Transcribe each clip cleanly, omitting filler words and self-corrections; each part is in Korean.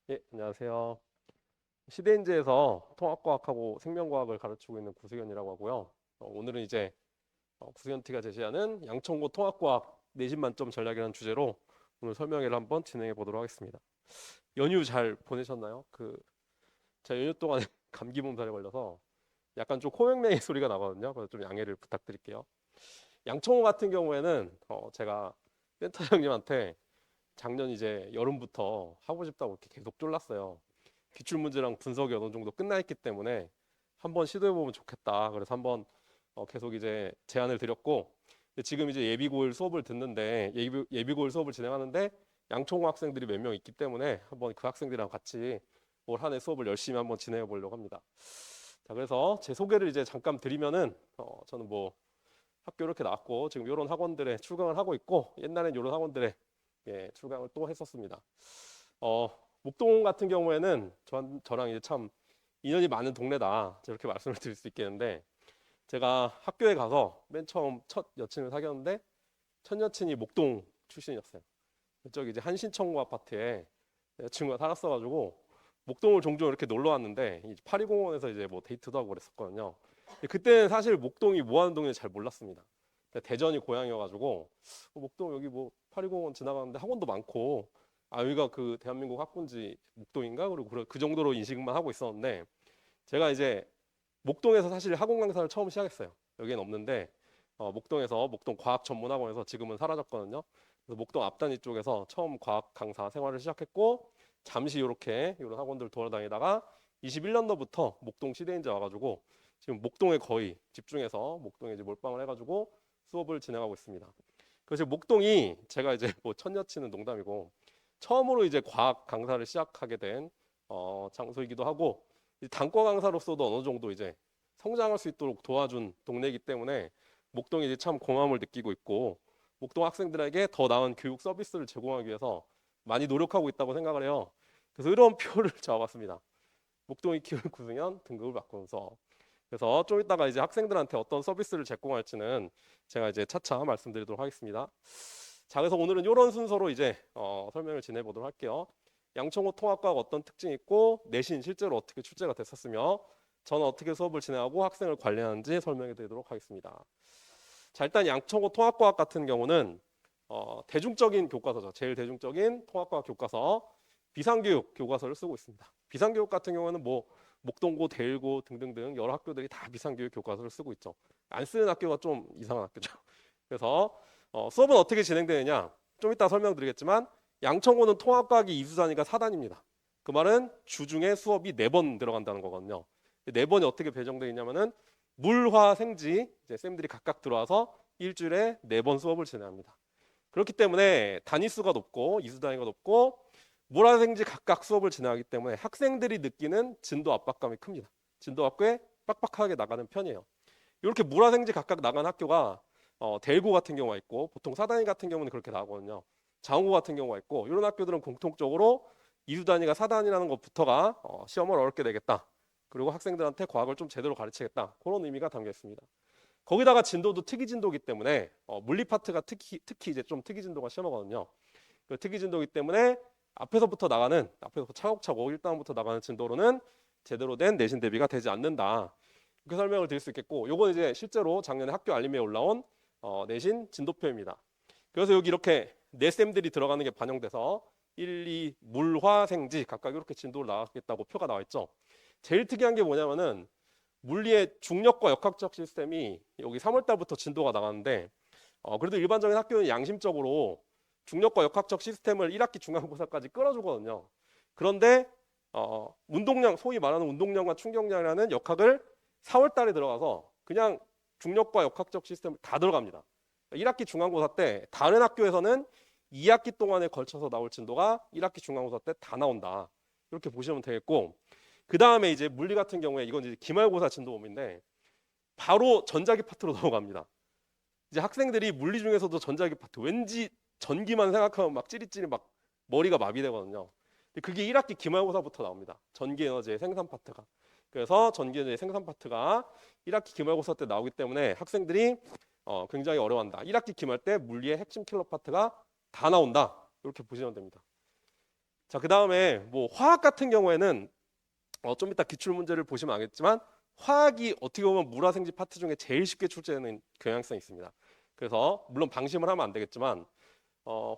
예, 안녕하세요. 시대인지에서 통합과학하고 생명과학을 가르치고 있는 구승현이라고 하고요. 오늘은 이제 구승현 T가 제시하는 양천고 통합과학 내신 만점 전략이라는 주제로 오늘 설명회를 한번 진행해 보도록 하겠습니다. 연휴 잘 보내셨나요? 제가 연휴 동안에 감기 몸살에 걸려서 약간 좀 코맹맹이 소리가 나거든요. 그래서 좀 양해를 부탁드릴게요. 양천고 같은 경우에는 제가 센터장님한테 작년 이제 여름부터 하고 싶다고 이렇게 계속 쫄랐어요. 기출 문제랑 분석이 어느 정도 끝나 있기 때문에 한번 시도해 보면 좋겠다. 그래서 한번 계속 이제 제안을 드렸고, 근데 지금 이제 예비고일 수업을 듣는데 예비고일 수업을 진행하는데 양천고 학생들이 몇 명 있기 때문에 한번 그 학생들이랑 같이 올 한 해 수업을 열심히 한번 진행해 보려고 합니다. 자, 그래서 제 소개를 이제 잠깐 드리면은 저는 뭐 학교 이렇게 나왔고 지금 이런 학원들에 출강을 하고 있고 옛날엔 이런 학원들에 출강을 또 했었습니다. 어, 목동 같은 경우에는 저랑 이제 참 인연이 많은 동네다 저렇게 말씀을 드릴 수 있겠는데 제가 학교에 가서 맨 처음 첫 여친을 사귀었는데 첫 여친이 목동 출신이었어요. 저기 이제 한신청구 아파트에 여친구가 살았어가지고 목동을 종종 이렇게 놀러 왔는데 파리공원에서 이제 뭐 데이트도 하고 그랬었거든요. 근데 그때는 사실 목동이 뭐 하는 동네인지 잘 몰랐습니다. 대전이 고향이어가지고 목동 여기 뭐 파리공원 지나가는데 학원도 많고 여기가 그 대한민국 학군지 목동인가 그리고 그 정도로 인식만 하고 있었는데 제가 이제 목동에서 사실 학원 강사를 처음 시작했어요. 여기는 없는데 목동에서 목동 과학전문학원에서 지금은 사라졌거든요. 그래서 목동 앞단위 쪽에서 처음 과학 강사 생활을 시작했고 잠시 이렇게 이런 학원들 돌아다니다가 21년도부터 목동 시대인지 와가지고 지금 목동에 거의 집중해서 목동에 이제 몰빵을 해가지고 수업을 진행하고 있습니다. 그래서 목동이 제가 이제 뭐 첫 여친은 농담이고 처음으로 이제 과학 강사를 시작하게 된 장소이기도 하고 단과 강사로서도 어느 정도 이제 성장할 수 있도록 도와준 동네이기 때문에 목동이 이제 참 공감을 느끼고 있고 목동 학생들에게 더 나은 교육 서비스를 제공하기 위해서 많이 노력하고 있다고 생각을 해요. 그래서 이런 표를 잡아봤습니다. 목동이 키운 구승현 등급을 바꾸면서 그래서 좀 이따가 이제 학생들한테 어떤 서비스를 제공할지는 제가 이제 차차 말씀드리도록 하겠습니다. 자, 그래서 오늘은 이런 순서로 이제 설명을 진행해 보도록 할게요. 양천고 통합과학 어떤 특징이 있고 내신 실제로 어떻게 출제가 됐었으며 저는 어떻게 수업을 진행하고 학생을 관리하는지 설명해 드리도록 하겠습니다. 자, 일단 양천고 통합과학 같은 경우는 대중적인 교과서죠. 제일 대중적인 통합과학 교과서 비상교육 교과서를 쓰고 있습니다. 비상교육 같은 경우는 뭐 목동고, 대일고 등등등 여러 학교들이 다 비상교육 교과서를 쓰고 있죠. 안 쓰는 학교가 좀 이상한 학교죠. 그래서 수업은 어떻게 진행되느냐? 좀 이따 설명드리겠지만 양천고는 통합과학이 2수 단위가 4단입니다. 그 말은 주중에 수업이 4번 들어간다는 거거든요. 4번이 어떻게 배정되어 있냐면은 물화 생지 이제 쌤들이 각각 들어와서 일주일에 4번 수업을 진행합니다. 그렇기 때문에 단위수가 높고 2수 단위가 높고 물화 생지 각각 수업을 진행하기 때문에 학생들이 느끼는 진도 압박감이 큽니다. 진도 압박에 빡빡하게 나가는 편이에요. 이렇게 물화 생지 각각 나간 학교가 대일고 같은 경우가 있고 보통 사단위 같은 경우는 그렇게 나오거든요. 장호고 같은 경우가 있고 이런 학교들은 공통적으로 2수 단위가 4단이라는 것부터가 시험을 어렵게 내겠다. 그리고 학생들한테 과학을 좀 제대로 가르치겠다. 그런 의미가 담겨 있습니다. 거기다가 진도도 특이 진도기 때문에 물리 파트가 특히 이제 좀 특이 진도가 심하거든요. 그 특이 진도기 때문에 앞에서부터 차곡차곡 1단부터 나가는 진도로는 제대로 된 내신 대비가 되지 않는다. 이렇게 설명을 드릴 수 있겠고, 요건 이제 실제로 작년에 학교 알림에 올라온 내신 진도표입니다. 그래서 여기 이렇게 네 쌤들이 들어가는 게 반영돼서 1, 2, 물화생지 각각 이렇게 진도를 나가겠다고 표가 나와 있죠. 제일 특이한 게 뭐냐면은 물리의 중력과 역학적 시스템이 여기 3월 달부터 진도가 나가는데 그래도 일반적인 학교는 양심적으로 중력과 역학적 시스템을 1학기 중간고사까지 끌어주거든요. 그런데 운동량, 소위 말하는 운동량과 충격량이라는 역학을 4월 달에 들어가서 그냥 중력과 역학적 시스템을 다 들어갑니다. 1학기 중간고사 때 다른 학교에서는 2학기 동안에 걸쳐서 나올 진도가 1학기 중간고사 때 다 나온다. 이렇게 보시면 되겠고, 그 다음에 이제 물리 같은 경우에 이건 이제 기말고사 진도 범위인데 바로 전자기 파트로 넘어갑니다. 이제 학생들이 물리 중에서도 전자기 파트 왠지 전기만 생각하면 막 찌릿찌릿 막 머리가 마비되거든요. 근데 그게 1학기 기말고사부터 나옵니다. 전기 에너지의 생산 파트가. 그래서 전기 에너지의 생산 파트가 1학기 기말고사 때 나오기 때문에 학생들이 굉장히 어려워한다. 1학기 기말 때 물리의 핵심 킬러 파트가 다 나온다. 이렇게 보시면 됩니다. 자, 그 다음에 뭐 화학 같은 경우에는 좀 이따 기출 문제를 보시면 알겠지만 화학이 어떻게 보면 물화생지 파트 중에 제일 쉽게 출제되는 경향성이 있습니다. 그래서 물론 방심을 하면 안 되겠지만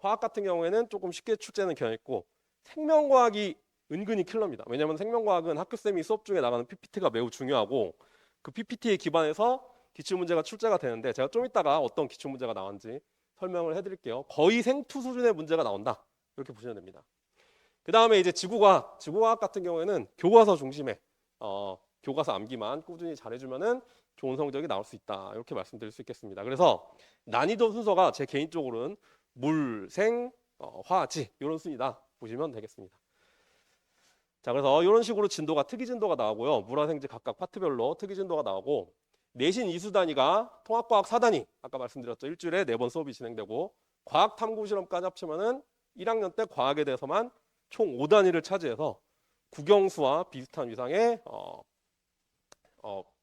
화학 같은 경우에는 조금 쉽게 출제는 경향이 있고 생명과학이 은근히 킬러입니다. 왜냐하면 생명과학은 학교쌤이 수업 중에 나가는 PPT가 매우 중요하고 그 PPT에 기반해서 기출문제가 출제가 되는데 제가 좀 이따가 어떤 기출문제가 나왔는지 설명을 해드릴게요. 거의 생투 수준의 문제가 나온다. 이렇게 보시면 됩니다. 그 다음에 이제 지구과학 같은 경우에는 교과서 중심의 교과서 암기만 꾸준히 잘해주면은 좋은 성적이 나올 수 있다. 이렇게 말씀드릴 수 있겠습니다. 그래서 난이도 순서가 제 개인적으로는 물, 생, 화, 지 이런 순이다 보시면 되겠습니다. 자, 그래서 이런 식으로 진도가 특이 진도가 나오고요. 물화생지 각각 파트별로 특이 진도가 나오고 내신 이수 단위가 통합과학 4단위 아까 말씀드렸죠. 일주일에 4번 수업이 진행되고 과학 탐구 실험까지 합치면은 1학년 때 과학에 대해서만 총 5단위를 차지해서 국영수와 비슷한 위상의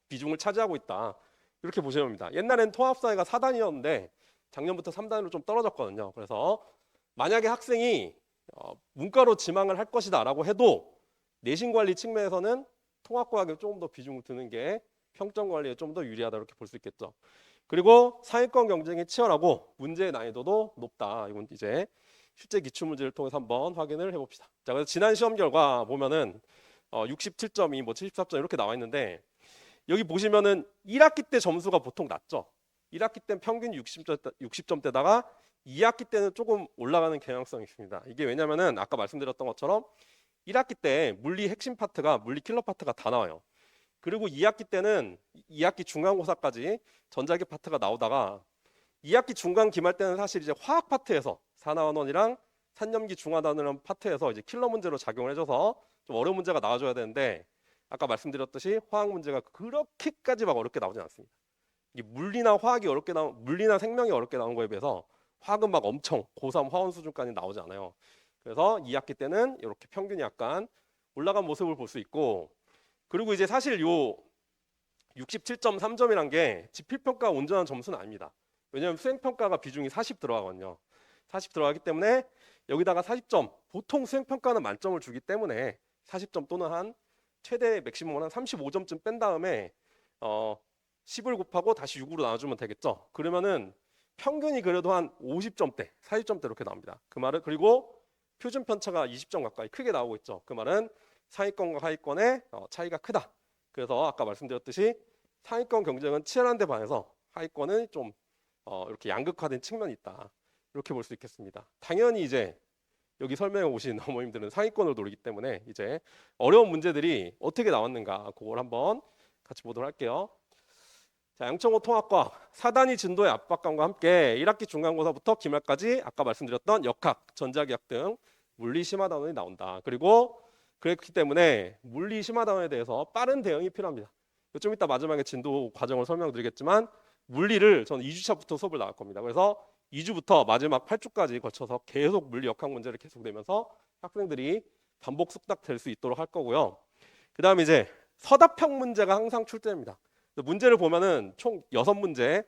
비중을 차지하고 있다. 이렇게 보시면 됩니다. 옛날엔 통합사회가 4단위였는데 작년부터 3단위로 좀 떨어졌거든요. 그래서 만약에 학생이 문과로 지망을 할 것이다 라고 해도 내신 관리 측면에서는 통합과학에 조금 더 비중을 두는 게 평점 관리에 좀 더 유리하다 이렇게 볼 수 있겠죠. 그리고 상위권 경쟁이 치열하고 문제의 난이도도 높다. 이건 이제 실제 기출 문제를 통해서 한번 확인을 해봅시다. 자, 그래서 지난 시험 결과 보면은 67점이 뭐 74점 이렇게 나와 있는데 여기 보시면은 1학기 때 점수가 보통 낮죠. 1학기 때는 평균 60점대다가 2학기 때는 조금 올라가는 경향성이 있습니다. 이게 왜냐면은 아까 말씀드렸던 것처럼 1학기 때 물리 핵심 파트가 물리 킬러 파트가 다 나와요. 그리고 2학기 때는 2학기 중간고사까지 전자기 파트가 나오다가 2학기 중간 기말 때는 사실 이제 화학 파트에서 산화원이랑 산염기 중화단이라는 파트에서 이제 킬러 문제로 작용을 해줘서 좀 어려운 문제가 나와줘야 되는데 아까 말씀드렸듯이 화학 문제가 그렇게까지 막 어렵게 나오진 않습니다. 이게 물리나 생명이 어렵게 나온 거에 비해서 화학은 막 엄청 고3 화원 수준까지 나오지 않아요. 그래서 2학기 때는 이렇게 평균이 약간 올라간 모습을 볼 수 있고 그리고 이제 사실 요 67.3점이란 게 지필평가 온전한 점수는 아닙니다. 왜냐하면 수행평가가 비중이 40 들어가거든요. 40 들어가기 때문에 여기다가 40점 보통 수행평가는 만점을 주기 때문에 40점 또는 한 최대 맥시멈은 한 35점쯤 뺀 다음에 10을 곱하고 다시 6으로 나눠주면 되겠죠. 그러면은 평균이 그래도 한 50점대, 40점대 이렇게 나옵니다. 그 말은 그리고 표준 편차가 20점 가까이 크게 나오고 있죠. 그 말은 상위권과 하위권의 차이가 크다. 그래서 아까 말씀드렸듯이 상위권 경쟁은 치열한 데 반해서 하위권은 좀 이렇게 양극화된 측면이 있다. 이렇게 볼 수 있겠습니다. 당연히 이제 여기 설명해 오신 어머님들은 상위권을 노리기 때문에 이제 어려운 문제들이 어떻게 나왔는가 그걸 한번 같이 보도록 할게요. 자, 양천고 통합과 4단위 진도의 압박감과 함께 1학기 중간고사부터 기말까지 아까 말씀드렸던 역학, 전자기학 등 물리 심화 단원이 나온다. 그리고 그렇기 때문에 물리 심화 단원에 대해서 빠른 대응이 필요합니다. 좀 이따 마지막에 진도 과정을 설명드리겠지만 물리를 저는 2주차부터 수업을 나갈 겁니다. 그래서 2주부터 마지막 8주까지 거쳐서 계속 물리 역학 문제를 계속 내면서 학생들이 반복 숙닥될 수 있도록 할 거고요. 그 다음에 이제 서답형 문제가 항상 출제됩니다. 문제를 보면은 총 6문제로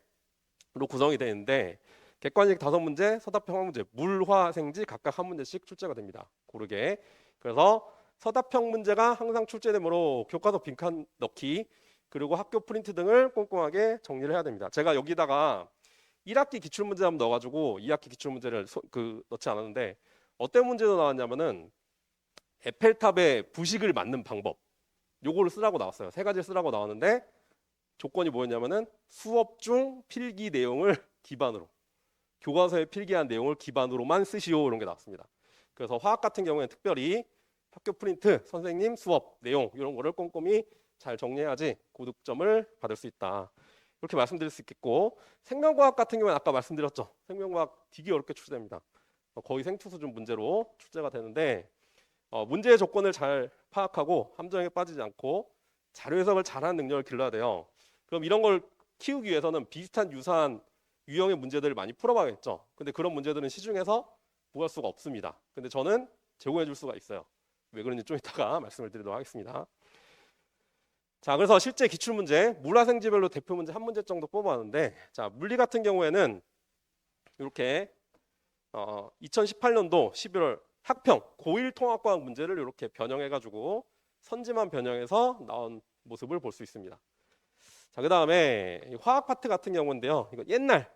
구성이 되어 있는데 객관식 5문제, 서답형 1문제, 물, 화, 생지 각각 1문제씩 출제가 됩니다. 고르게. 그래서 서답형 문제가 항상 출제되므로 교과서 빈칸 넣기 그리고 학교 프린트 등을 꼼꼼하게 정리를 해야 됩니다. 제가 여기다가 1학기 기출문제 한번 넣어가지고 2학기 기출문제를 넣지 않았는데 어떤 문제도 나왔냐면은 에펠탑의 부식을 맞는 방법 요거를 쓰라고 나왔어요. 3가지 쓰라고 나왔는데 조건이 뭐였냐면은 수업 중 필기 내용을 기반으로 교과서에 필기한 내용을 기반으로만 쓰시오 이런 게 나왔습니다. 그래서 화학 같은 경우에는 특별히 학교 프린트, 선생님 수업 내용 이런 거를 꼼꼼히 잘 정리해야지 고득점을 받을 수 있다. 이렇게 말씀드릴 수 있겠고 생명과학 같은 경우는 아까 말씀드렸죠. 생명과학 되게 어렵게 출제됩니다. 거의 생투 수준 문제로 출제가 되는데 문제의 조건을 잘 파악하고 함정에 빠지지 않고 자료 해석을 잘하는 능력을 길러야 돼요. 그럼 이런 걸 키우기 위해서는 비슷한 유사한 유형의 문제들을 많이 풀어봐야겠죠. 근데 그런 문제들은 시중에서 구할 수가 없습니다. 근데 저는 제공해 줄 수가 있어요. 왜 그런지 좀 이따가 말씀을 드리도록 하겠습니다. 자, 그래서 실제 기출문제 물화생지별로 대표 문제 1문제 정도 뽑아왔는데 자, 물리 같은 경우에는 이렇게 2018년도 11월 학평, 고1 통합과학 문제를 이렇게 변형해가지고 선지만 변형해서 나온 모습을 볼 수 있습니다. 자, 그 다음에 화학 파트 같은 경우인데요. 이거 옛날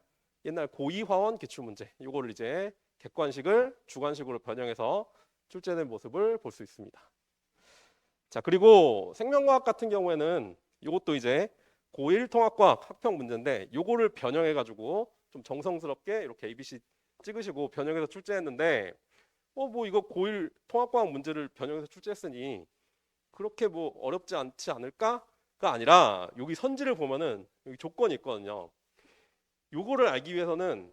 고2 화원 기출문제. 이거를 이제 객관식을 주관식으로 변형해서 출제된 모습을 볼 수 있습니다. 자, 그리고 생명과학 같은 경우에는 이것도 이제 고1 통합과학 학평 문제인데 요거를 변형해가지고 좀 정성스럽게 이렇게 ABC 찍으시고 변형해서 출제했는데 뭐 이거 고1 통합과학 문제를 변형해서 출제했으니 그렇게 뭐 어렵지 않지 않을까가 아니라 여기 선지를 보면은 여기 조건이 있거든요. 요거를 알기 위해서는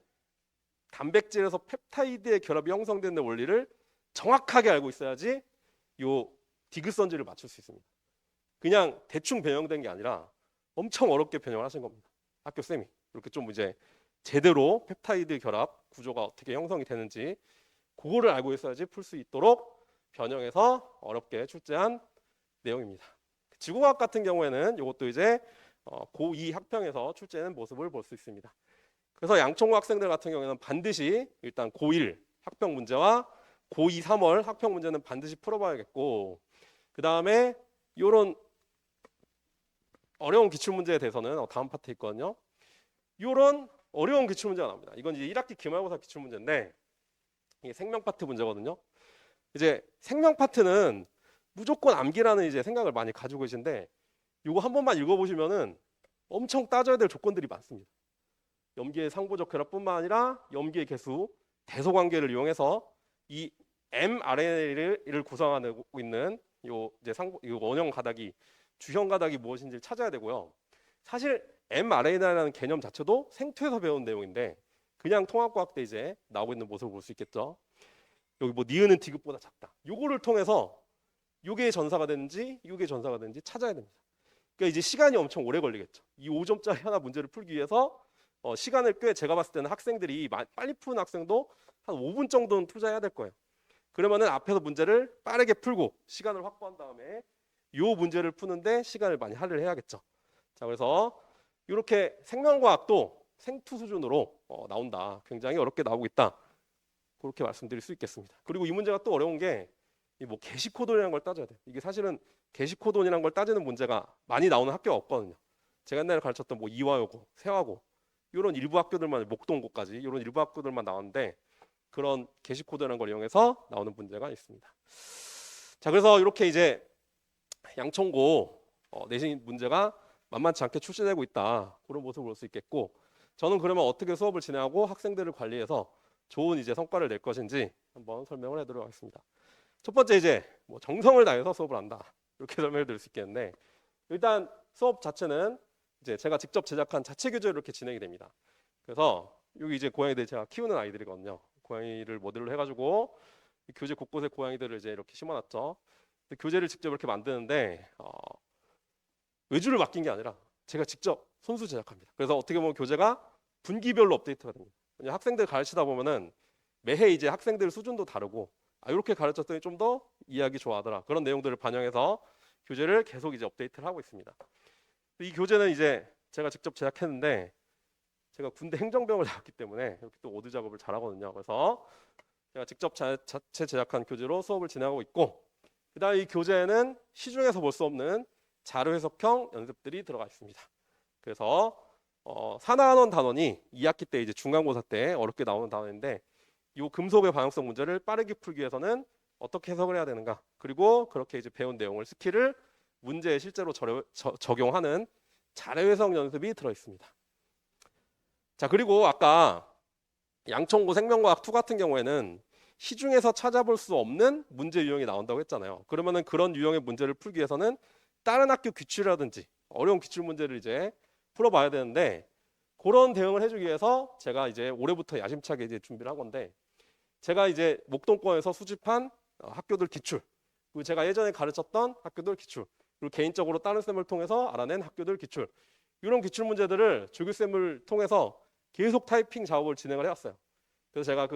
단백질에서 펩타이드의 결합이 형성되는 원리를 정확하게 알고 있어야지 요 디귿선지를 맞출 수 있습니다. 그냥 대충 변형된 게 아니라 엄청 어렵게 변형을 하신 겁니다. 학교 쌤이 이렇게 좀 이제 제대로 펩타이드 결합 구조가 어떻게 형성이 되는지 그거를 알고 있어야지 풀 수 있도록 변형해서 어렵게 출제한 내용입니다. 지구과학 같은 경우에는 이것도 이제 고2 학평에서 출제하는 모습을 볼 수 있습니다. 그래서 양천고 학생들 같은 경우에는 반드시 일단 고1 학평 문제와 고2 3월 학평 문제는 반드시 풀어봐야겠고 그 다음에 이런 어려운 기출문제에 대해서는 다음 파트에 있거든요. 이런 어려운 기출문제가 나옵니다. 이건 이제 1학기 기말고사 기출문제인데 이게 생명 파트 문제거든요. 이제 생명 파트는 무조건 암기라는 이제 생각을 많이 가지고 계신데 이거 한 번만 읽어보시면은 엄청 따져야 될 조건들이 많습니다. 염기의 상부적 결합뿐만 아니라 염기의 개수, 대소 관계를 이용해서 이 mRNA를 구성하고 있는 요 이제 이 원형 가닥이 주형 가닥이 무엇인지를 찾아야 되고요. 사실 mRNA라는 개념 자체도 생투에서 배운 내용인데 그냥 통합과학 때 이제 나오고 있는 모습을 볼 수 있겠죠. 여기 뭐 니은은 디귿보다 작다. 요거를 통해서 요게 전사가 되는지 요게 전사가 되는지 찾아야 됩니다. 그러니까 이제 시간이 엄청 오래 걸리겠죠. 이 5점짜리 하나 문제를 풀기 위해서 시간을 꽤 제가 봤을 때는 학생들이 빨리 푸는 학생도 한 5분 정도는 투자해야 될 거예요. 그러면은 앞에서 문제를 빠르게 풀고 시간을 확보한 다음에 요 문제를 푸는데 시간을 많이 할애를 해야겠죠. 자, 그래서 이렇게 생명과학도 생투 수준으로 나온다. 굉장히 어렵게 나오고 있다. 그렇게 말씀드릴 수 있겠습니다. 그리고 이 문제가 또 어려운 게 뭐 게시코돈이라는 걸 따져야 돼요. 이게 사실은 게시코돈이라는 걸 따지는 문제가 많이 나오는 학교가 없거든요. 제가 옛날에 가르쳤던 뭐 이화여고, 세화고 이런 일부 학교들만 목동고까지 이런 일부 학교들만 나왔는데 그런 게시코드라는 걸 이용해서 나오는 문제가 있습니다. 자, 그래서 이렇게 이제 양천고 내신 문제가 만만치 않게 출제되고 있다. 그런 모습을 볼 수 있겠고 저는 그러면 어떻게 수업을 진행하고 학생들을 관리해서 좋은 이제 성과를 낼 것인지 한번 설명을 해드리도록 하겠습니다. 첫 번째 이제 뭐 정성을 다해서 수업을 한다. 이렇게 설명을 드릴 수 있겠는데 일단 수업 자체는 이제 제가 직접 제작한 자체 교재로 이렇게 진행이 됩니다. 그래서 여기 이제 고양이들 제가 키우는 아이들이거든요. 고양이를 모델로 해가지고 교재 곳곳에 고양이들을 이제 이렇게 심어놨죠. 교재를 직접 이렇게 만드는데 외주를 맡긴 게 아니라 제가 직접 손수 제작합니다. 그래서 어떻게 보면 교재가 분기별로 업데이트가 됩니다. 학생들 가르치다 보면은 매해 이제 학생들 수준도 다르고 이렇게 가르쳤더니 좀 더 이해하기 좋아하더라. 그런 내용들을 반영해서 교재를 계속 이제 업데이트를 하고 있습니다. 이 교재는 이제 제가 직접 제작했는데 제가 군대 행정병을 나왔기 때문에 이렇게 또 오드 작업을 잘하거든요. 그래서 제가 직접 자체 제작한 교재로 수업을 진행하고 있고 그다음 이 교재에는 시중에서 볼 수 없는 자료 해석형 연습들이 들어가 있습니다. 그래서 산화환원 단원이 2학기 때 이제 중간고사 때 어렵게 나오는 단원인데 이 금속의 반응성 문제를 빠르게 풀기 위해서는 어떻게 해석을 해야 되는가 그리고 그렇게 이제 배운 내용을 스킬을 문제에 실제로 적용하는 자료 해석 연습이 들어 있습니다. 자, 그리고 아까 양천고 생명과학 2 같은 경우에는 시중에서 찾아볼 수 없는 문제 유형이 나온다고 했잖아요. 그러면은 그런 유형의 문제를 풀기 위해서는 다른 학교 기출이라든지 어려운 기출 문제를 이제 풀어봐야 되는데 그런 대응을 해주기 위해서 제가 이제 올해부터 야심차게 이제 준비를 한 건데 제가 이제 목동권에서 수집한 학교들 기출 그리고 제가 예전에 가르쳤던 학교들 기출 그리고 개인적으로 다른 쌤을 통해서 알아낸 학교들 기출 이런 기출 문제들을 조교쌤을 통해서 계속 타이핑 작업을 진행을 해왔어요. 그래서 제가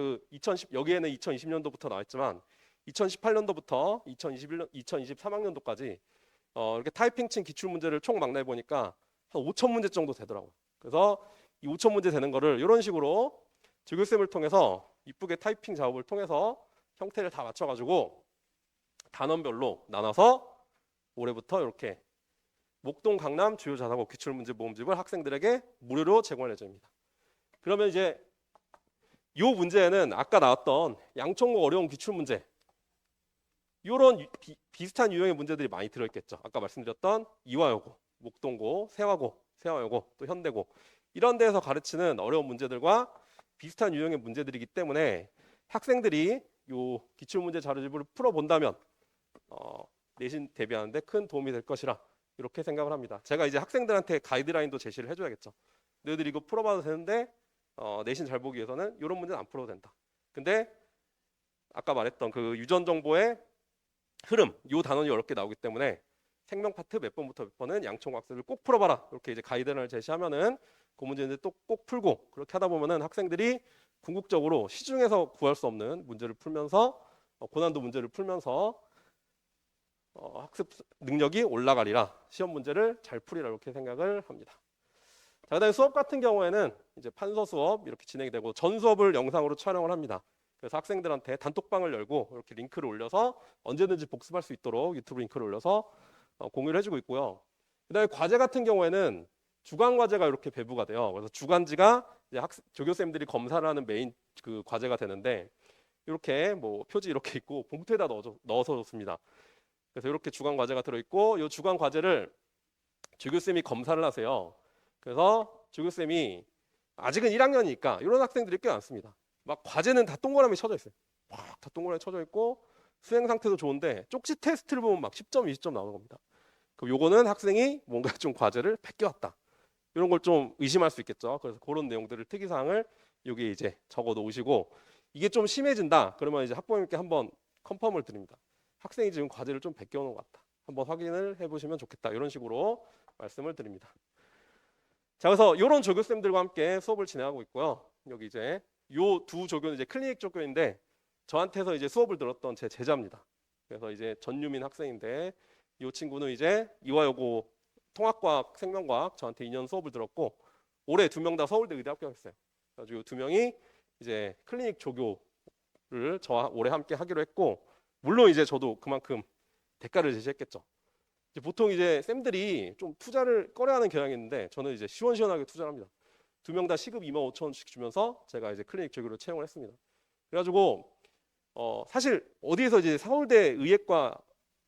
여기에는 2020년도부터 나왔지만 2018년도부터 2023학년도까지 이렇게 타이핑 친 기출 문제를 총 망라해 보니까 한 5천 문제 정도 되더라고요. 그래서 이 5천 문제 되는 거를 이런 식으로 조교쌤을 통해서 이쁘게 타이핑 작업을 통해서 형태를 다 맞춰가지고 단원별로 나눠서 올해부터 이렇게 목동 강남 주요 자사고 기출문제 모음집을 학생들에게 무료로 제공할 예정입니다. 그러면 이제 이 문제에는 아까 나왔던 양천고 어려운 기출문제 이런 비슷한 유형의 문제들이 많이 들어있겠죠. 아까 말씀드렸던 이화여고, 목동고, 세화고, 세화여고, 또 현대고 이런 데에서 가르치는 어려운 문제들과 비슷한 유형의 문제들이기 때문에 학생들이 이 기출문제 자료집을 풀어본다면 내신 대비하는데 큰 도움이 될 것이라 이렇게 생각을 합니다. 제가 이제 학생들한테 가이드라인도 제시를 해줘야겠죠. 너희들 이거 풀어봐도 되는데 내신 잘 보기 위해서는 이런 문제는 안 풀어도 된다. 근데 아까 말했던 그 유전 정보의 흐름, 이 단원이 어렵게 나오기 때문에 생명 파트 몇 번부터 몇 번은 양천고 학습을 꼭 풀어봐라. 이렇게 이제 가이드라인을 제시하면은 그 문제는 또 꼭 풀고 그렇게 하다 보면은 학생들이 궁극적으로 시중에서 구할 수 없는 문제를 풀면서 고난도 문제를 풀면서 학습 능력이 올라가리라 시험 문제를 잘 풀이라 이렇게 생각을 합니다. 자, 그다음에 수업 같은 경우에는 이제 판서 수업 이렇게 진행이 되고 전 수업을 영상으로 촬영을 합니다. 그래서 학생들한테 단톡방을 열고 이렇게 링크를 올려서 언제든지 복습할 수 있도록 유튜브 링크를 올려서 공유를 해주고 있고요. 그다음에 과제 같은 경우에는 주간 과제가 이렇게 배부가 돼요. 그래서 주간지가 이제 조교쌤들이 검사를 하는 메인 그 과제가 되는데 이렇게 뭐 표지 이렇게 있고 봉투에다 넣어서 줬습니다. 그래서 이렇게 주간 과제가 들어있고 이 주간 과제를 조교쌤이 검사를 하세요. 그래서 조교쌤이 아직은 1학년이니까 이런 학생들이 꽤 많습니다. 막 과제는 다 동그라미 쳐져 있어요. 막 다 동그라미 쳐져 있고 수행 상태도 좋은데 쪽지 테스트를 보면 막 10점, 20점 나오는 겁니다. 그럼 요거는 학생이 뭔가 좀 과제를 베껴왔다. 이런 걸 좀 의심할 수 있겠죠. 그래서 그런 내용들을 특이사항을 여기 이제 적어 놓으시고 이게 좀 심해진다. 그러면 이제 학부모님께 한번 컨펌을 드립니다. 학생이 지금 과제를 좀 베껴오는 것 같다. 한번 확인을 해보시면 좋겠다. 이런 식으로 말씀을 드립니다. 자, 그래서 이런 조교쌤들과 함께 수업을 진행하고 있고요. 여기 이제 요 두 조교는 이제 클리닉 조교인데 저한테서 이제 수업을 들었던 제 제자입니다. 그래서 이제 전유민 학생인데 이 친구는 이제 이화여고 통합과학, 생명과학 저한테 2년 수업을 들었고 올해 2명 다 서울대 의대 합격했어요. 그래서 이 2명이 이제 클리닉 조교를 저와 올해 함께 하기로 했고 물론 이제 저도 그만큼 대가를 제시했겠죠. 이제 보통 이제 쌤들이 좀 투자를 꺼려하는 경향이 있는데 저는 이제 시원시원하게 투자를 합니다. 2명 다 시급 25,000원씩 주면서 제가 이제 클리닉 조교로 채용을 했습니다. 그래가지고 사실 어디에서 이제 서울대 의예과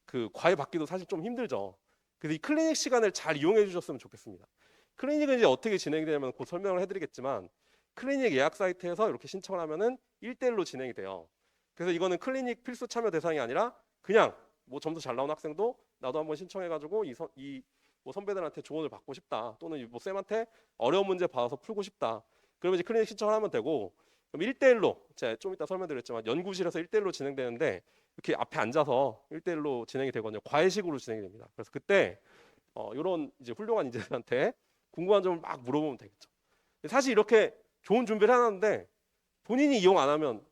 그 과외 받기도 사실 좀 힘들죠. 그래서 이 클리닉 시간을 잘 이용해 주셨으면 좋겠습니다. 클리닉은 이제 어떻게 진행이 되냐면 곧 설명을 해드리겠지만 클리닉 예약 사이트에서 이렇게 신청을 하면은 1대1로 진행이 돼요. 그래서 이거는 클리닉 필수 참여 대상이 아니라 그냥 뭐 점수 잘 나온 학생도 나도 한번 신청해가지고 뭐 선배들한테 조언을 받고 싶다 또는 뭐 쌤한테 어려운 문제 받아서 풀고 싶다. 그러면 이제 클리닉 신청을 하면 되고 그럼 1대1로 제가 좀 이따 설명드렸지만 연구실에서 1대1로 진행되는데 이렇게 앞에 앉아서 1대1로 진행이 되거든요. 과외식으로 진행이 됩니다. 그래서 그때 이런 이제 훌륭한 인재들한테 궁금한 점을 막 물어보면 되겠죠. 사실 이렇게 좋은 준비를 해놨는데 본인이 이용 안 하면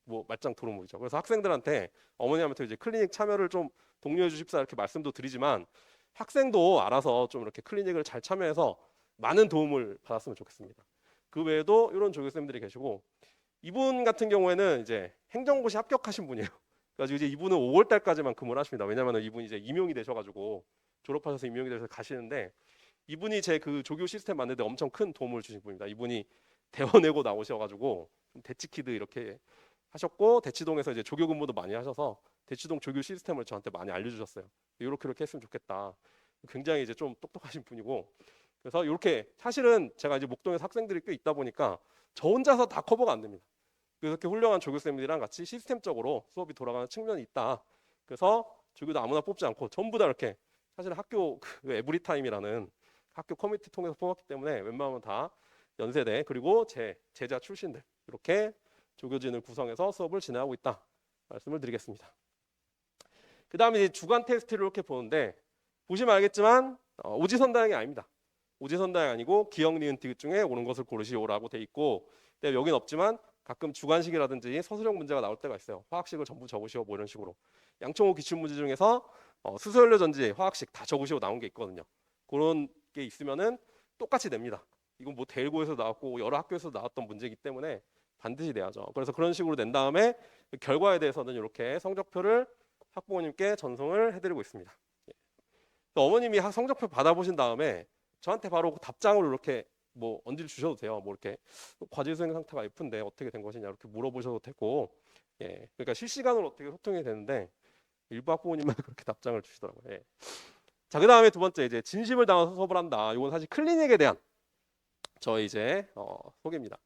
뭐 말짱 도루묵이죠. 그래서 학생들한테 어머니한테 이제 클리닉 참여를 좀 독려해 주십사 이렇게 말씀도 드리지만 학생도 알아서 좀 이렇게 클리닉을 잘 참여해서 많은 도움을 받았으면 좋겠습니다. 그 외에도 이런 조교쌤들이 계시고 이분 같은 경우에는 이제 행정고시 합격하신 분이에요. 그래서 이제 이분은 5월 달까지만 근무를 하십니다. 왜냐하면 이분이 이제 임용이 되셔가지고 졸업하셔서 임용이 되셔서 가시는데 이분이 제 그 조교 시스템 만드는데 엄청 큰 도움을 주신 분입니다. 이분이 대원 내고 나오셔가지고 대치키드 이렇게 하셨고 대치동에서 이제 조교 근무도 많이 하셔서 대치동 조교 시스템을 저한테 많이 알려주셨어요. 이렇게 했으면 좋겠다. 굉장히 이제 좀 똑똑하신 분이고 그래서 이렇게 사실은 제가 이제 목동에서 학생들이 꽤 있다 보니까 저 혼자서 다 커버가 안 됩니다. 그래서 이렇게 훌륭한 조교쌤들이랑 같이 시스템적으로 수업이 돌아가는 측면이 있다. 그래서 조교도 아무나 뽑지 않고 전부 다 이렇게 사실 학교 그 에브리타임이라는 학교 커뮤니티 통해서 뽑았기 때문에 웬만하면 다 연세대 그리고 제 제자 출신들 이렇게 조교진을 구성해서 수업을 진행하고 있다 말씀을 드리겠습니다. 그 다음에 이제 주간 테스트를 이렇게 보는데 보시면 알겠지만 오지선다형이 아닙니다. 오지선다형 아니고 기역 니은 디귿 중에 옳은 것을 고르시오라고 돼 있고 여기는 없지만 가끔 주관식이라든지 서술형 문제가 나올 때가 있어요. 화학식을 전부 적으시오 뭐 이런 식으로 양천고 기출문제 중에서 수소연료 전지 화학식 다 적으시오 나온 게 있거든요. 그런 게 있으면은 똑같이 냅니다. 이건 뭐 대일고에서 나왔고 여러 학교에서 나왔던 문제이기 때문에 반드시 내야죠. 그래서 그런 식으로 낸 다음에 결과에 대해서는 이렇게 성적표를 학부모님께 전송을 해드리고 있습니다. 어머님이 성적표 받아보신 다음에 저한테 바로 그 답장으로 이렇게 뭐 언질 주셔도 돼요. 뭐 이렇게 과제 수행 상태가 F인데 어떻게 된 것이냐 이렇게 물어보셔도 되고, 그러니까 실시간으로 어떻게 소통이 되는데 일부 학부모님만 그렇게 답장을 주시더라고요. 자, 그 다음에 두 번째 이제 진심을 담아서 수업을 한다. 이건 사실 클리닉에 대한 저의 이제 소개입니다.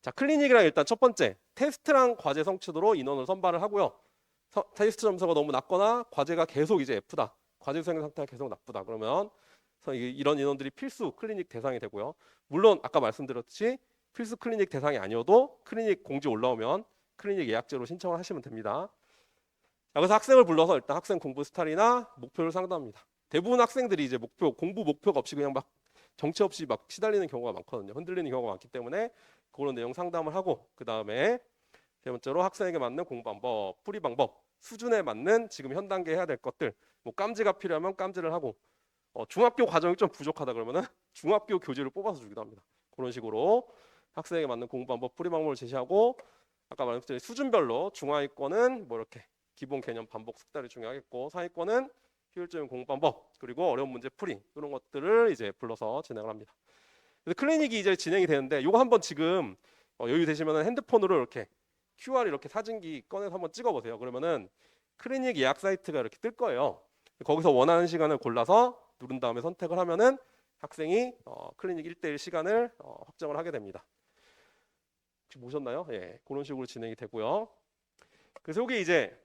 자, 클리닉이랑 일단 첫 번째 테스트랑 과제 성취도로 인원을 선발을 하고요. 테스트 점수가 너무 낮거나 과제가 계속 이제 F다. 과제 수행 상태가 계속 나쁘다. 그러면 이런 인원들이 필수 클리닉 대상이 되고요. 물론 아까 말씀드렸듯이 필수 클리닉 대상이 아니어도 클리닉 공지 올라오면 클리닉 예약제로 신청을 하시면 됩니다. 자, 그래서 학생을 불러서 일단 학생 공부 스타일이나 목표를 상담합니다. 대부분 학생들이 이제 공부 목표가 없이 그냥 막 정체 없이 막 시달리는 경우가 많거든요. 흔들리는 경우가 많기 때문에 그런 내용 상담을 하고, 그 다음에 세 번째로 학생에게 맞는 공부 방법, 풀이 방법, 수준에 맞는 지금 현 단계 해야 될 것들, 뭐 깜지가 필요하면 깜지를 하고, 중학교 과정이 좀 부족하다 그러면은 중학교 교재를 뽑아서 주기도 합니다. 그런 식으로 학생에게 맞는 공부 방법, 풀이 방법을 제시하고, 아까 말했듯이 수준별로 중하위권은 뭐 이렇게 기본 개념 반복 숙달이 중요하겠고, 상위권은 효율적인 공부 방법, 그리고 어려운 문제 풀이, 이런 것들을 이제 불러서 진행을 합니다. 그래서 클리닉이 이제 진행이 되는데, 이거 한번 지금 여유 되시면 핸드폰으로 이렇게 QR 이렇게 사진기 꺼내서 한번 찍어보세요. 그러면은 클리닉 예약 사이트가 이렇게 뜰 거예요. 거기서 원하는 시간을 골라서 누른 다음에 선택을 하면은 학생이 클리닉 1대1 시간을 확정을 하게 됩니다. 혹시 보셨나요? 그런 식으로 진행이 되고요. 그래서 여기 이제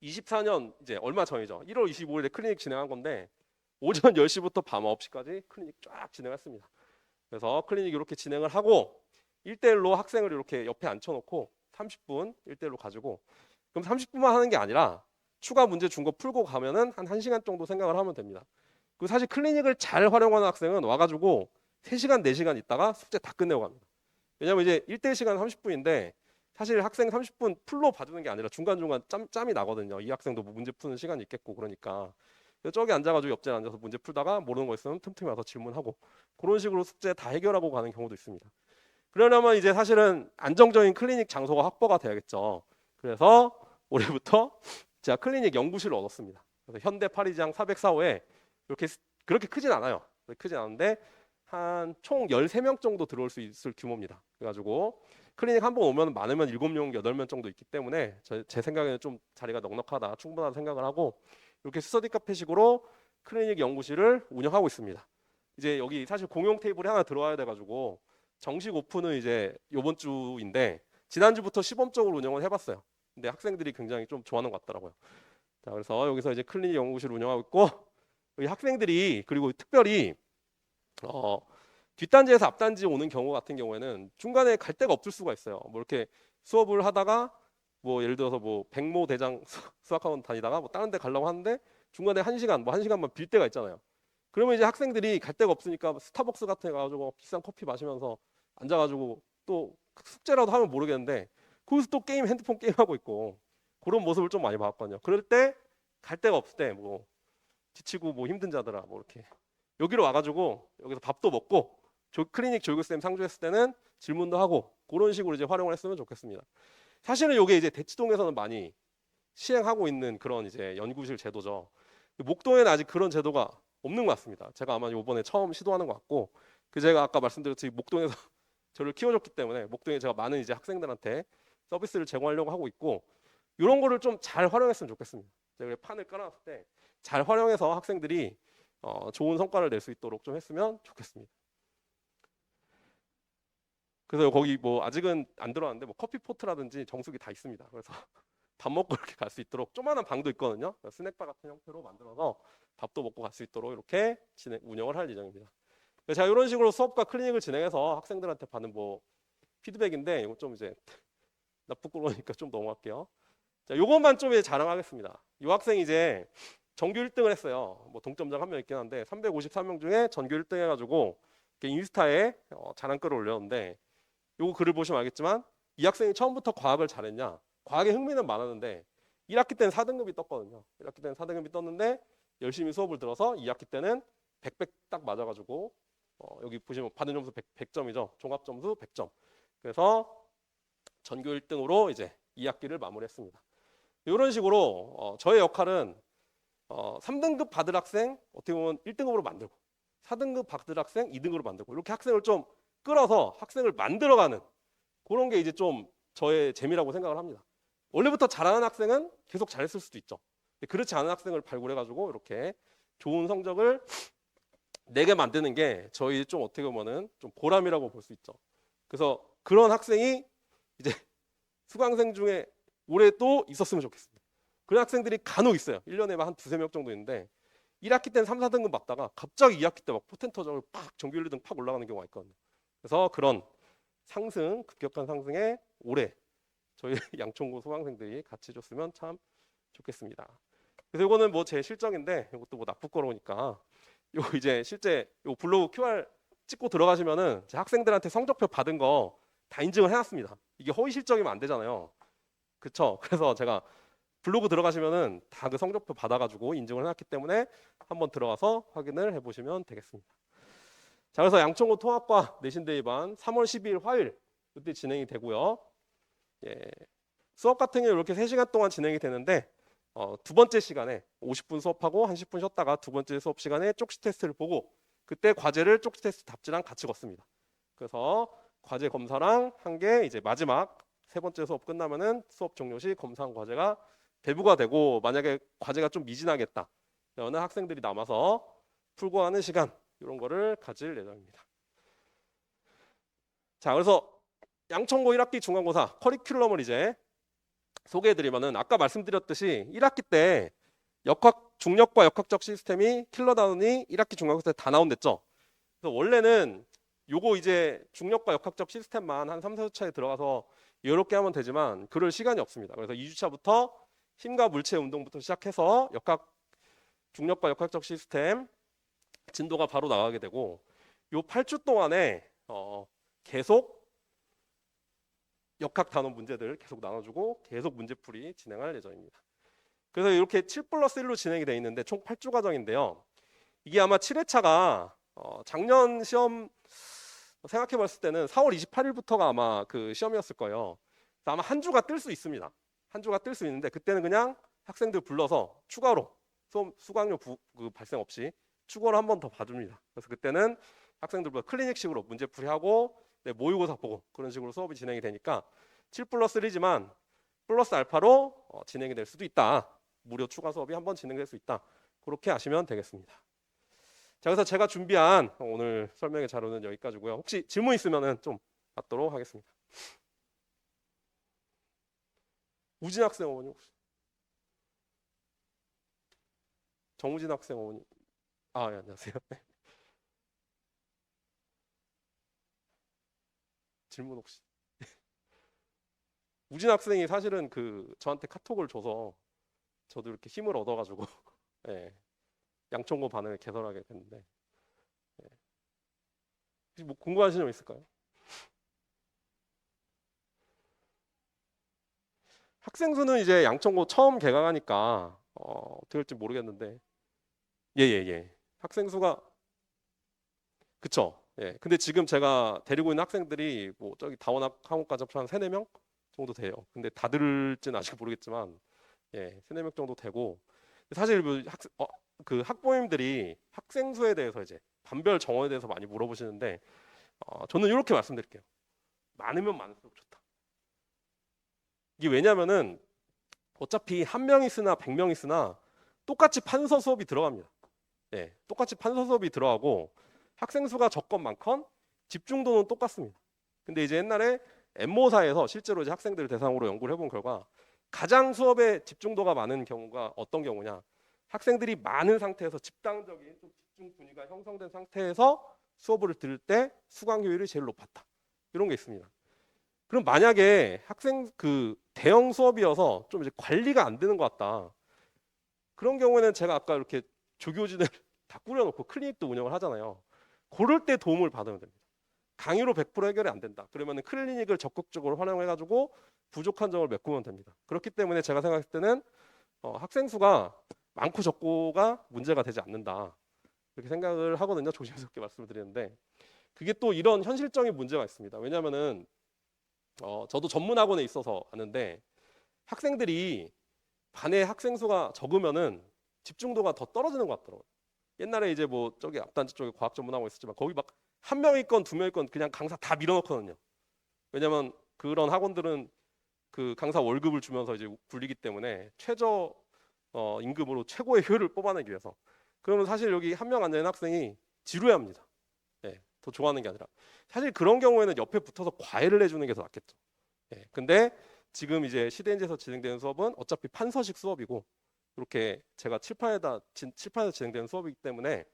24년 이제 얼마 전이죠. 1월 25일에 클리닉 진행한 건데 오전 10시부터 밤 9시까지 클리닉 쫙 진행했습니다. 그래서 클리닉 이렇게 진행을 하고 1대1로 학생을 이렇게 옆에 앉혀놓고 30분 1대1로 가지고, 그럼 30분만 하는 게 아니라 추가 문제 준 거 풀고 가면은 한 1시간 정도 생각을 하면 됩니다. 그 사실 클리닉을 잘 활용하는 학생은 와가지고 3시간 4시간 있다가 숙제 다 끝내고 갑니다. 왜냐면 이제 1대1 시간 30분인데 사실 학생 30분 풀로 봐주는 게 아니라 중간중간 짬이 나거든요. 이 학생도 뭐 문제 푸는 시간이 있겠고 그러니까. 저기 앉아가지고 옆자리에 앉아서 문제 풀다가 모르는 거 있으면 틈틈이 와서 질문하고, 그런 식으로 숙제 다 해결하고 가는 경우도 있습니다. 그러려면 이제 사실은 안정적인 클리닉 장소가 확보가 돼야겠죠. 그래서 올해부터 제가 클리닉 연구실을 얻었습니다. 그래서 현대 파리장 404호에 이렇게 그렇게 크진 않아요. 크진 않은데 한 총 13명 정도 들어올 수 있을 규모입니다. 그래가지고 클리닉 한 번 오면 많으면 7명, 8명 정도 있기 때문에 제 생각에는 좀 자리가 넉넉하다, 충분하다 생각을 하고 이렇게 스터디 카페식으로 클리닉 연구실을 운영하고 있습니다. 이제 여기 사실 공용 테이블이 하나 들어와야 돼가지고 정식 오픈은 이제 이번 주인데 지난주부터 시범적으로 운영을 해봤어요. 근데 학생들이 굉장히 좀 좋아하는 것 같더라고요. 자, 그래서 여기서 이제 클리닉 연구실을 운영하고 있고, 여기 학생들이 그리고 특별히 뒷단지에서 앞단지 오는 경우 같은 경우에는 중간에 갈 데가 없을 수가 있어요. 뭐 이렇게 수업을 하다가 뭐 예를 들어서 뭐 백모 대장 수학학원 다니다가 뭐 다른 데 가려고 하는데 중간에 1시간 뭐 1시간만 빌 때가 있잖아요. 그러면 이제 학생들이 갈 데가 없으니까 스타벅스 같은 데 가가지고 비싼 커피 마시면서 앉아가지고 또 숙제라도 하면 모르겠는데 거기서 또 핸드폰 게임하고 있고, 그런 모습을 좀 많이 봤거든요. 그럴 때 갈 데가 없을 때 뭐 지치고 뭐 힘든 자들아 뭐 이렇게 여기로 와가지고 여기서 밥도 먹고 클리닉 조교쌤 상주했을 때는 질문도 하고 그런 식으로 이제 활용을 했으면 좋겠습니다. 사실은 이게 이제 대치동에서는 많이 시행하고 있는 그런 이제 연구실 제도죠. 목동에는 아직 그런 제도가 없는 것 같습니다. 제가 아마 이번에 처음 시도하는 것 같고, 제가 아까 말씀드렸듯이 목동에서 저를 키워줬기 때문에 목동에 제가 많은 이제 학생들한테 서비스를 제공하려고 하고 있고, 이런 거를 좀 잘 활용했으면 좋겠습니다. 제가 판을 깔아놨을 때 잘 활용해서 학생들이 좋은 성과를 낼 수 있도록 좀 했으면 좋겠습니다. 그래서 거기 뭐 아직은 안 들어왔는데 뭐 커피포트라든지 정수기 다 있습니다. 그래서 밥 먹고 이렇게 갈 수 있도록 조그마한 방도 있거든요. 스낵바 같은 형태로 만들어서 밥도 먹고 갈 수 있도록 이렇게 운영을 할 예정입니다. 제가 이런 식으로 수업과 클리닉을 진행해서 학생들한테 받는 뭐 피드백인데, 이거 좀 이제 부끄러우니까 좀 넘어갈게요. 자, 요것만 좀 이제 자랑하겠습니다. 이 학생이 이제 전교 1등을 했어요. 뭐 동점자가 한 명 있긴 한데 353명 중에 전교 1등 해가지고 인스타에 자랑글을 올렸는데, 요거 글을 보시면 알겠지만 이 학생이 처음부터 과학을 잘했냐? 과학에 흥미는 많았는데 1학기 때는 4등급이 떴거든요. 1학기 때는 4등급이 떴는데 열심히 수업을 들어서 2학기 때는 100 딱 맞아가지고 여기 보시면 받은 점수 100점이죠. 종합 점수 100점. 그래서 전교 1등으로 이제 2학기를 마무리했습니다. 이런 식으로 저의 역할은 3등급 받을 학생 어떻게 보면 1등급으로 만들고 4등급 받을 학생 2등급으로 만들고 이렇게 학생을 좀 끌어서 학생을 만들어가는 그런 게 이제 좀 저의 재미라고 생각을 합니다. 원래부터 잘하는 학생은 계속 잘했을 수도 있죠. 그렇지 않은 학생을 발굴해가지고 이렇게 좋은 성적을 내게 만드는 게 저희 좀 어떻게 보면은 좀 보람이라고 볼 수 있죠. 그래서 그런 학생이 이제 수강생 중에 올해 또 있었으면 좋겠습니다. 그런 학생들이 간혹 있어요. 1년에 한 두세 명 정도 있는데 1학기 때는 3, 4등급 받다가 갑자기 2학기 때 막 포텐 터져서 팍 정규 1, 2등 팍 올라가는 경우가 있거든요. 그래서 그런 상승, 급격한 상승에 올해 저희 양천고 수강생들이 같이 해줬으면 참 좋겠습니다. 그래서 이거는 뭐 제 실적인데 이것도 뭐 나쁘거로니까 요 이제 실제 요 블로그 QR 찍고 들어가시면은 제 학생들한테 성적표 받은 거 다 인증을 해놨습니다. 이게 허위 실적이면 안 되잖아요. 그쵸? 그래서 제가 블로그 들어가시면은 다 그 성적표 받아가지고 인증을 해놨기 때문에 한번 들어가서 확인을 해보시면 되겠습니다. 자, 그래서 양천고 통합과 내신 대입반 3월 12일 화요일 그때 진행이 되고요. 예, 수업 같은 경우 이렇게 3시간 동안 진행이 되는데 두 번째 시간에 50분 수업하고 한 10분 쉬었다가 두 번째 수업 시간에 쪽지 테스트를 보고 그때 과제를 쪽지 테스트 답지랑 같이 걷습니다. 그래서 과제 검사랑 한 게 이제 마지막 세 번째 수업 끝나면은 수업 종료 시 검사한 과제가 배부가 되고 만약에 과제가 좀 미진하겠다 그러면 학생들이 남아서 풀고 하는 시간 이런 거를 가질 예정입니다. 자, 그래서 양천고 1학기 중간고사 커리큘럼을 이제 소개해드리면은 아까 말씀드렸듯이 1학기 때 중력과 역학적 시스템이 킬러다운이 1학기 중간고사 때 다 나온댔죠. 그래서 원래는 요거 이제 중력과 역학적 시스템만 한 3, 4주차에 들어가서 이렇게 하면 되지만 그럴 시간이 없습니다. 그래서 2주차부터 힘과 물체 운동부터 시작해서 중력과 역학적 시스템 진도가 바로 나가게 되고 요 8주 동안에 계속 역학 단원 문제들 계속 나눠주고 계속 문제풀이 진행할 예정입니다. 그래서 이렇게 7+1로 진행이 되어 있는데 총 8주 과정인데요. 이게 아마 7회차가 작년 시험 생각해 봤을 때는 4월 28일부터가 아마 그 시험이었을 거예요. 그래서 아마 한 주가 뜰 수 있습니다. 한 주가 뜰 수 있는데 그때는 그냥 학생들 불러서 추가로 수강료 발생 없이 추가로 한 번 더 봐줍니다. 그래서 그때는 학생들보다 클리닉식으로 문제풀이하고 모의고사 보고 그런 식으로 수업이 진행이 되니까 7+3지만 플러스 알파로 진행이 될 수도 있다. 무료 추가 수업이 한 번 진행될 수 있다. 그렇게 아시면 되겠습니다. 자, 그래서 제가 준비한 오늘 설명의 자료는 여기까지고요. 혹시 질문 있으면 좀 받도록 하겠습니다. 우진 학생 어머니 혹시? 정우진 학생 어머니. 아, 예, 안녕하세요. 질문 혹시? 우진 학생이 사실은 저한테 카톡을 줘서 저도 이렇게 힘을 얻어가지고 예, 양천고 반을 개설하게 됐는데 예. 혹시 뭐 궁금하신 점 있을까요? 학생 수는 이제 양천고 처음 개강하니까 어떻게 될지 모르겠는데 예예예 학생 수가 그쵸. 예. 근데 지금 제가 데리고 있는 학생들이 뭐 저기 다원학 학원까지 합쳐 한 3, 4명 정도 돼요. 근데 다 들을지는 아직 모르겠지만 예, 3, 4명 정도 되고 사실 그 학부모님들이 학생 수에 대해서 이제 반별 정원에 대해서 많이 물어보시는데 저는 이렇게 말씀드릴게요. 많으면 많을수록 좋다. 이게 왜냐면은 어차피 한 명 있으나 100명 있으나 똑같이 판서 수업이 들어갑니다. 예, 똑같이 판서 수업이 들어가고 학생 수가 적건 많건 집중도는 똑같습니다. 근데 이제 옛날에 엠모사에서 실제로 이제 학생들 대상으로 연구를 해본 결과 가장 수업에 집중도가 많은 경우가 어떤 경우냐? 학생들이 많은 상태에서 집단적인 좀 집중 분위기가 형성된 상태에서 수업을 들을 때 수강 효율이 제일 높았다. 이런 게 있습니다. 그럼 만약에 학생 대형 수업이어서 좀 이제 관리가 안 되는 것 같다. 그런 경우에는 제가 아까 이렇게 조교진을 다 꾸려놓고 클리닉도 운영을 하잖아요. 그럴 때 도움을 받으면 됩니다. 강의로 100% 해결이 안 된다. 그러면 클리닉을 적극적으로 활용해가지고 부족한 점을 메꾸면 됩니다. 그렇기 때문에 제가 생각했을 때는 학생 수가 많고 적고가 문제가 되지 않는다. 그렇게 생각을 하거든요. 조심스럽게 말씀을 드리는데 그게 또 이런 현실적인 문제가 있습니다. 왜냐하면은 저도 전문 학원에 있어서 아는데 학생들이 반에 학생 수가 적으면은 집중도가 더 떨어지는 것 같더라고요. 옛날에 이제 뭐 저기 앞단지 쪽에 과학 전문하고 있었지만 거기 막 한 명이건 두 명이건 그냥 강사 다 밀어넣거든요. 왜냐면 그런 학원들은 그 강사 월급을 주면서 이제 굴리기 때문에 최저 임금으로 최고의 효율을 뽑아내기 위해서. 그러면 사실 여기 한 명 앉아 있는 학생이 지루해합니다. 예, 더 좋아하는 게 아니라. 사실 그런 경우에는 옆에 붙어서 과외를 해주는 게 더 낫겠죠. 예, 근데 지금 이제 시대인재에서 진행되는 수업은 어차피 판서식 수업이고 이렇게 제가 칠판에서 진행되는 수업이기 때문에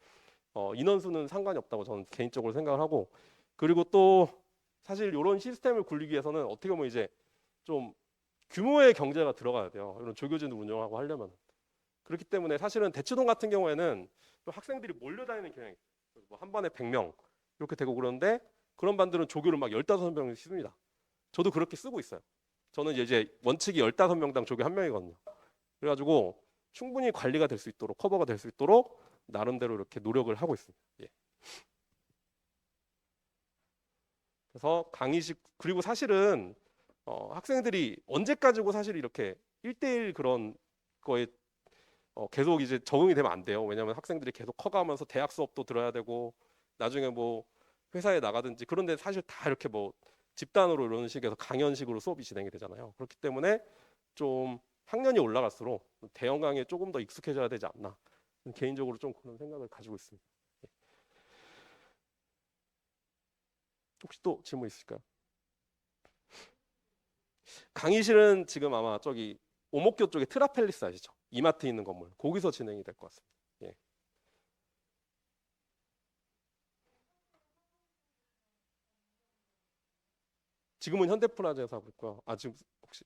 인원수는 상관이 없다고 저는 개인적으로 생각을 하고, 그리고 또 사실 이런 시스템을 굴리기 위해서는 어떻게 보면 이제 좀 규모의 경제가 들어가야 돼요. 이런 조교진을 운영하고 하려면. 그렇기 때문에 사실은 대치동 같은 경우에는 좀 학생들이 몰려다니는 경향이 있어요. 뭐한 반에 100명 이렇게 되고 그러는데 그런 반들은 조교를 막 15명씩 씁니다. 저도 그렇게 쓰고 있어요. 저는 이제 원칙이 15명당 조교 1명이거든요. 그래가지고 충분히 관리가 될 수 있도록, 커버가 될 수 있도록 나름대로 이렇게 노력을 하고 있습니다. 예. 그래서 강의식, 그리고 사실은 학생들이 언제까지고 사실 이렇게 1대1 그런 거에 계속 이제 적응이 되면 안 돼요. 왜냐하면 학생들이 계속 커가면서 대학 수업도 들어야 되고 나중에 뭐 회사에 나가든지, 그런데 사실 다 이렇게 뭐 집단으로 이런 식에서 강연식으로 수업이 진행이 되잖아요. 그렇기 때문에 좀 학년이 올라갈수록 대형 강의에 조금 더 익숙해져야 되지 않나, 개인적으로 좀 그런 생각을 가지고 있습니다. 예. 혹시 또 질문 있을까요? 강의실은 지금 아마 저기 오목교 쪽에 트라펠리스 아시죠? 이마트 있는 건물, 거기서 진행이 될 것 같습니다. 예. 지금은 현대프라자에서 하고 있고요. 아, 지금 혹시,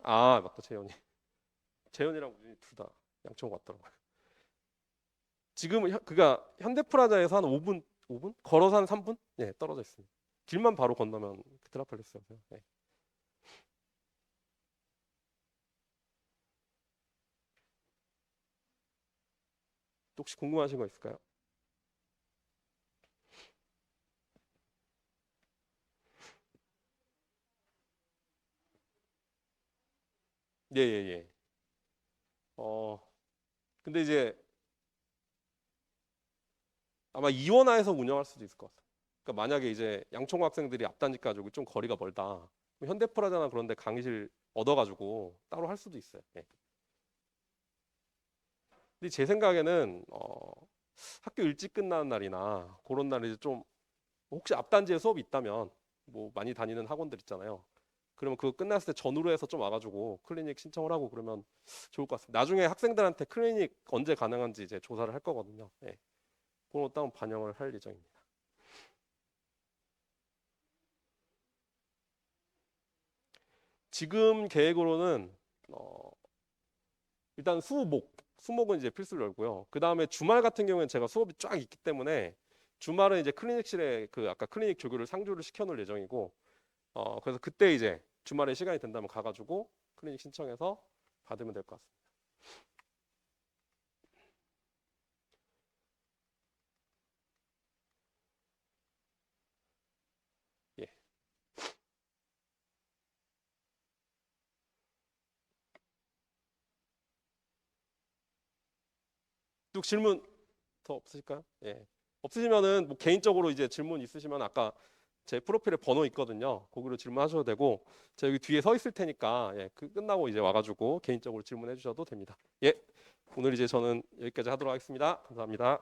아 맞다, 재현이랑 우진이 둘 다 양천 왔더라고요. 지금은 그가 현대프라자에서 한 5분 걸어서 한 3분 떨어져 있습니다. 길만 바로 건너면 트라펠리스여서요. 예. 또 혹시 궁금하신 거 있을까요? 예예예. 어 근데 이제 아마 이원화해서 운영할 수도 있을 것 같아요. 그러니까 만약에 이제 양천구 학생들이 앞단지 가지고 좀 거리가 멀다, 그럼 현대프라자나 그런데 강의실 얻어가지고 따로 할 수도 있어요. 예. 근데 제 생각에는 학교 일찍 끝나는 날이나 그런 날에 이제 좀, 혹시 앞단지에 수업이 있다면 뭐 많이 다니는 학원들 있잖아요. 그러면 그거 끝났을 때 전후로 해서 좀 와가지고 클리닉 신청을 하고 그러면 좋을 것 같습니다. 나중에 학생들한테 클리닉 언제 가능한지 이제 조사를 할 거거든요. 예. 그런 것도 한번 반영을 할 예정입니다. 지금 계획으로는 어, 일단 수목은 이제 필수로 열고요. 그 다음에 주말 같은 경우에는 제가 수업이 쫙 있기 때문에 주말은 이제 클리닉실에 그 아까 클리닉 조교를 상주를 시켜놓을 예정이고, 그래서 그때 이제 주말에 시간이 된다면 가가지고 클리닉 신청해서 받으면 될 것 같습니다. 예. 또 질문 더 없으실까요? 예. 없으시면은 뭐 개인적으로 이제 질문 있으시면 아까 제 프로필에 번호 있거든요. 거기로 질문하셔도 되고, 제가 여기 뒤에 서 있을 테니까 그 끝나고 이제 와가지고 개인적으로 질문해 주셔도 됩니다. 예. 오늘 이제 저는 여기까지 하도록 하겠습니다. 감사합니다.